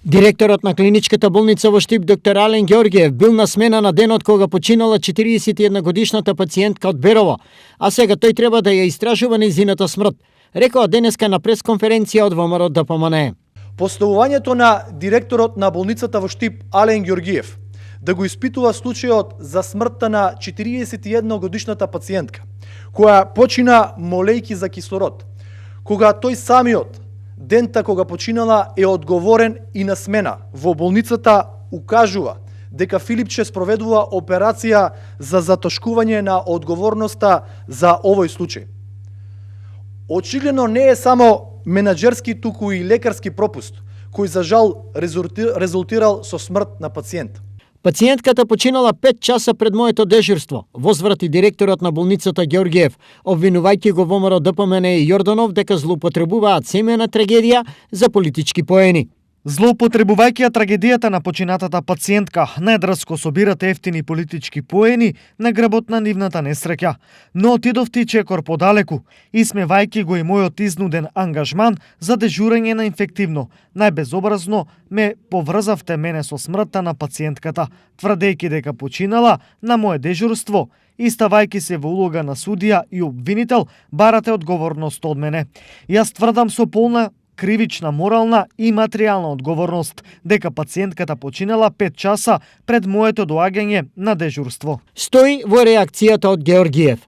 Директорот на клиничката болница во Штип доктор Ален Ѓоргиев бил на смена на денот кога починала 41-годишната пациентка од Берово, а сега тој треба да ја истражува нејзината смрт, рекоа денеска на пресконференција од ВМРО ДПМНЕ. Поставувањето на директорот на болницата во Штип Ален Ѓоргиев да го испитува случајот за смртта на 41-годишната пациентка, која почина молејки за кислород, кога тој самиот дента кога починала е одговорен и на смена во болницата, укажува дека Филипче спроведува операција за затошкување на одговорноста за овој случај. Очигледно не е само менаџерски, туку и лекарски пропуст, кој за жал резултирал со смрт на пациент. Пациентката починала 5 часа пред моето дежурство, возврати директорот на болницата Ѓоргиев, обвинувајќи го ВМРО ДПМНЕ и Јорданов дека злоупотребуваат семејна трагедија за политички поени. Злоупотребувајќи ја трагедијата на починатата пациентка, најдрско собирате ефтини политички поени на грбот на нивната несреќа. Но отидовте чекор подалеку, исмевајќи го и мојот изнуден ангажман за дежурење на инфективно. Најбезобразно ме поврзавте мене со смртта на пациентката, тврдејќи дека починала на мое дежурство и ставајќи се во улога на судија и обвинител, барате одговорност од мене. Јас тврдам со полна кривична, морална и материјална одговорност дека пациентката починала 5 часа пред моето доаѓање на дежурство. Стои во реакцијата од Ѓоргиев.